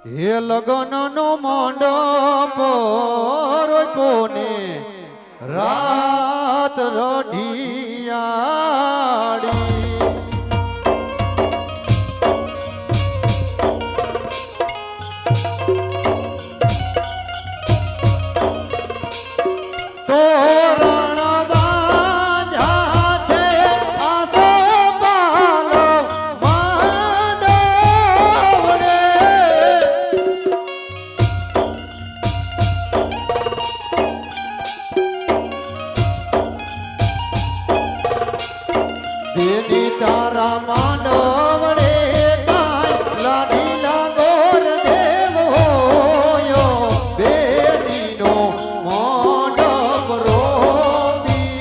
હે લગન નો મંડપ રોપોને રાત રઢિયાળી તોરણ બાંધ્યા છે આસો પાલો માંડવડે બેની તારા માંડવડે કાંઈ લાડીલા ગોર દેવ હોયો બેનીનો મંડપ રોપિયો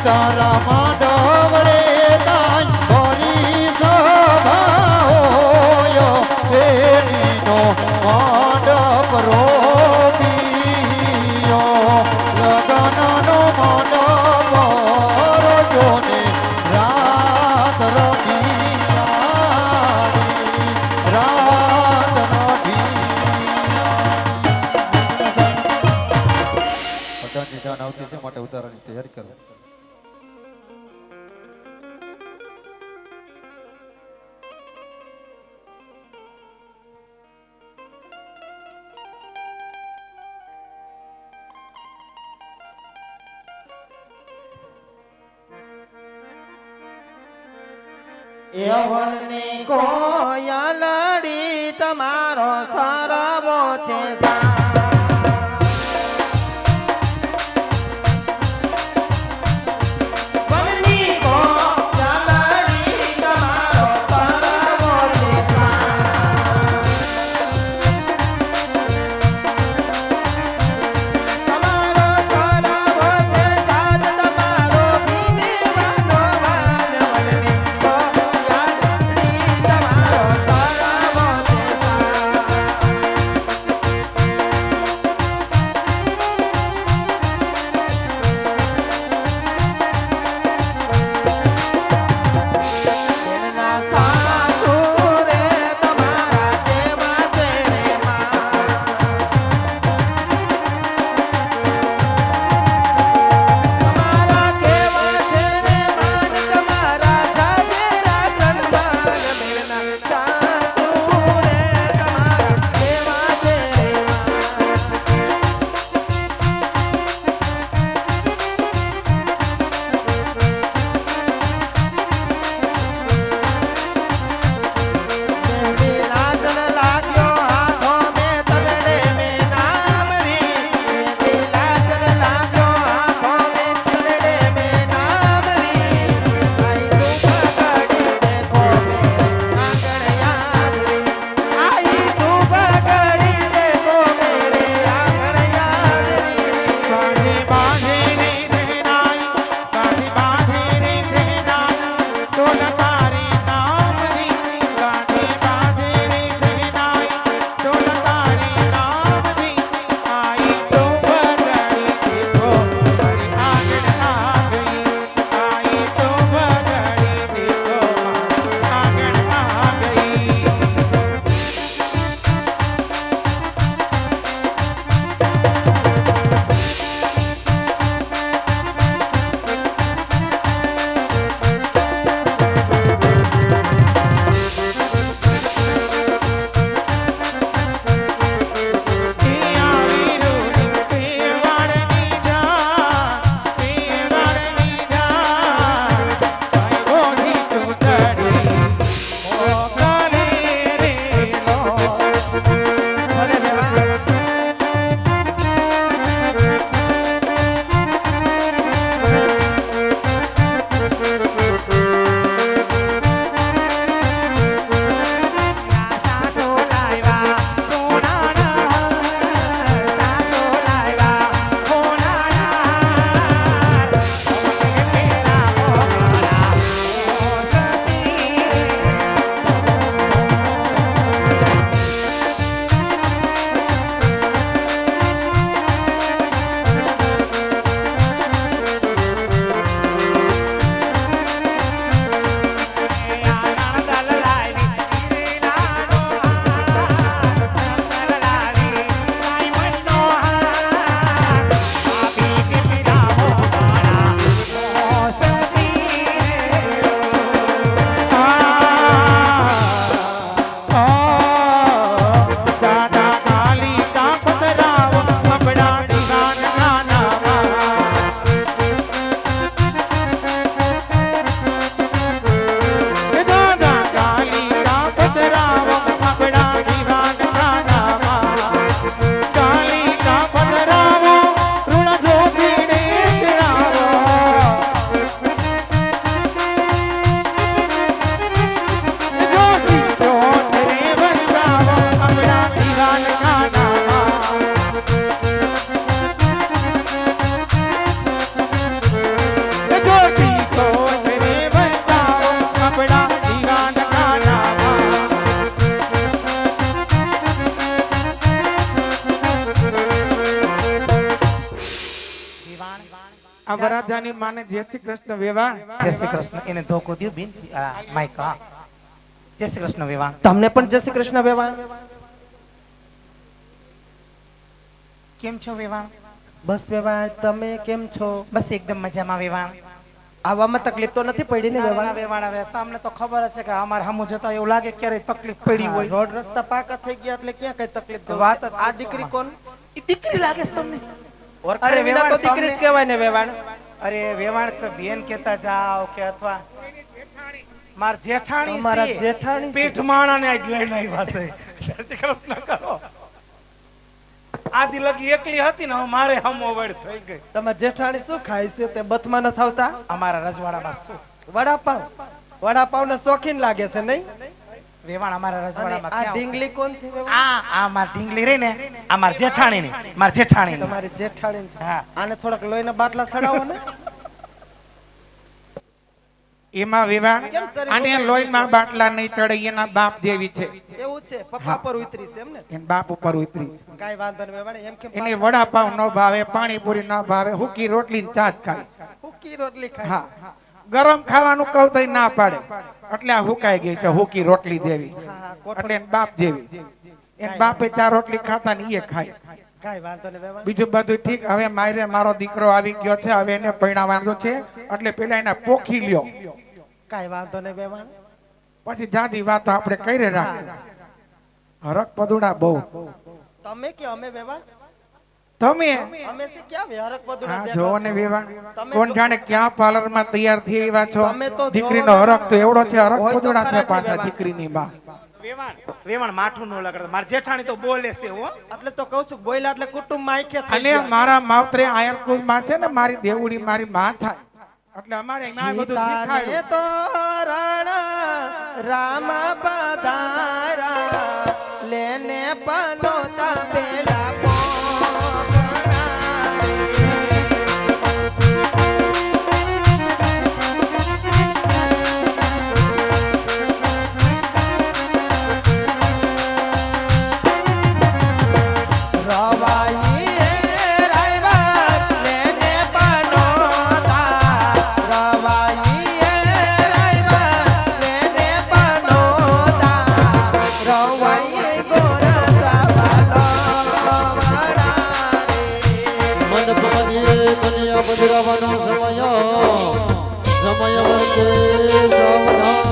તારા માંડવડે કાંઈ ભરી સભા હોયો બેનીનો મંડપ રોપિયો લગનનો મંડપ રોજોને રાત રઢિયાળી રાત રઢિયાળી જાન આવતી છે માટે ઉતારવાની તૈયારી કરો. યવનની કોયલડી તમારો સરવો છે આ વરાજાની માને જય શ્રી કૃષ્ણ વેવાણ. જય શ્રી કૃષ્ણ. એને ધોકો દ્યો બેન. માઈક હા. જય શ્રી કૃષ્ણ વેવાણ. તમને પણ જય શ્રી કૃષ્ણ વેવાણ. કેમ છો વેવાણ? બસ વેવાણ, તમે કેમ છો? બસ એકદમ મજામાં વેવાણ. આવવામાં તકલીફ તો નથી પડી ને વેવાણ? વેવાણ હવે તમને તો ખબર જ છે કે અમારે સામું જતા એવું લાગે ક્યારે તકલીફ પડી હોય. રોડ રસ્તા પાકા થઈ ગયા એટલે ક્યાં કઈ તકલીફ છે? વાત આ દીકરી કોણ? ઈ દીકરી લાગે છે તમને? અરે વેવાણ તો દીકરી જ કહેવાય ને વેવાણ. અરે વેવાણ કે બેન કેતા જાવ કે અથવા માર જેઠાણી તમારા છે. જેઠાણી છે. પેટ માણાને આજ લઈને આવ્યા છે. જય શ્રી કૃષ્ણ કરો. આદિ લગી એકલી હતી ને હવે મારે હમો વડ થઈ ગઈ. તમારા જેઠાણી શું ખાય છે તે બથમાં ન થાવતા? અમારા રજવાડામાં શું વડાપાવ. વડાપાવ ને શોખીન લાગે છે નહીં? વેવાણ અમારા અને રજવાડામાં આ ક્યાં ઢીંગલી કોણ છે વેવાણ? આ માર ઢીંગલી રહી ને આ માર જેઠાણી ની માર જેઠાણી ની. તમારી જેઠાણી છે. હા. આને થોડાક લોહીના બાટલા સડાવો ને. એમાં વેવાણ કેમ શરીર આને ઉગાઈ લોહીમાં બાટલા નહીં ચડે એના બાપ જેવી છે. એવું છે? પપ્પા પર ઉતરી છે એમ ને? એના બાપ ઉપર ઉતરી છે. કાઈ વાંધો નહીં વેવાણ. એમ કેમ એને વડાપાવ ન ભાવે, પાણીપુરી ન ભાવે, હુકી રોટલી ને ચા જ ખાય. હુકી રોટલી ખાય હા છે. ગરમ ખાવાનું કહું તો ના પાડે એટલે આ હુકાઈ ગઈ છે હુકી રોટલી દેવી. હા, એટલે એન બાપ જેવી. એન બાપે ચાર રોટલી ખાતા ને એ ખાય. કાઈ વાંધો નહીં વેવાણ. બીજું બધું ઠીક. હવે મારે મારો દીકરો આવી ગયો છે, હવે એને પરણાવવાનો છે એટલે પેલા એને પોખી લ્યો, કાઈ વાંધો નહીં વેવાણ. પછી જાદી વાતો આપણે કરી રાખીએ. હરક પદુડા બહુ. તમે કે અમે વેવાણ? તમે અમે છે ક્યાં વ્યરક બધું હા જોવો ને વેવાણ, તમે કોણ જો- જાણે ક્યાં પાર્લર માં તૈયાર થઈ એવા છો. તમે તો દીકરીનો જોવો ને. હરક તો એવડો છે, હરક હોય તો પદુડા છે ખરા જ પાછા વેવાણ. દીકરીની માં. વેવાણ વેવાણ માઠું ન લગાડતા. માર જેઠાણી તો બોલે છે હો. એટલે તો કહું છું બોયલા એટલે કુટુંબ માં આંખે થઈ અને ગયા. મારા માવતરે આયરકુલ માં છે ને મારી દેવડી મારી માં થાય એટલે અમારે આ બધું સીતાને શીખાયું. તો રણ રામ પધારા લેને પનોતા પેલા પધરાવાનો સમય વર્તે સાવધાન.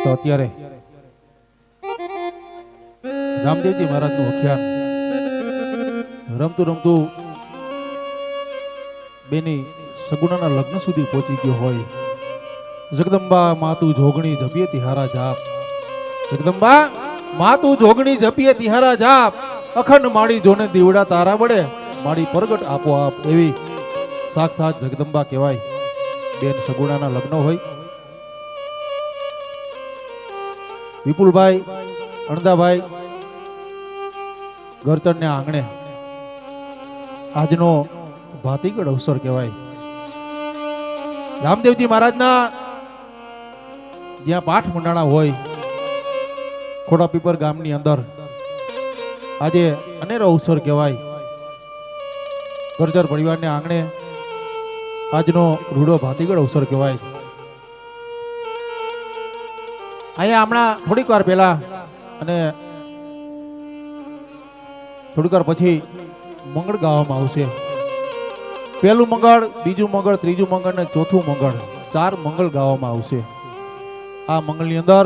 તો અત્યારે રામદેવજી મહારાજનું અખ્યાન રમતું રમતું બેની સગુણાના લગ્ન સુધી પહોંચી ગયો હોય. જગદંબા માતું જોગણી જપીએ તિહારા જાપ, જગદંબા માતું જોગણી જપીએ તિહારા જાપ, અખંડ માડી જોને દીવડા તારા વડે માડી પરગટ આપો આપ. એવી સાક્ષાત જગદંબા કહેવાય. બેન સગુણાના લગ્ન હોય. વિપુલભાઈ અણદાભાઈ ગરચરને આંગણે આજનો ભાતીગઢ અવસર કહેવાય. રામદેવજી મહારાજના જ્યાં પાઠ મંડાણા હોય ખોડાપીપર ગામની અંદર આજે અનેરો અવસર કહેવાય. ગરચર પરિવારને આંગણે આજનો રૂડો ભાતીગઢ અવસર કહેવાય. અહીંયા હમણાં થોડીક વાર પહેલા અને થોડીક વાર પછી મંગળ ગાવામાં આવશે. પહેલું મંગળ, બીજું મંગળ, ત્રીજું મંગળ ને ચોથું મંગળ, 4 મંગળ ગાવામાં આવશે. આ મંગળની અંદર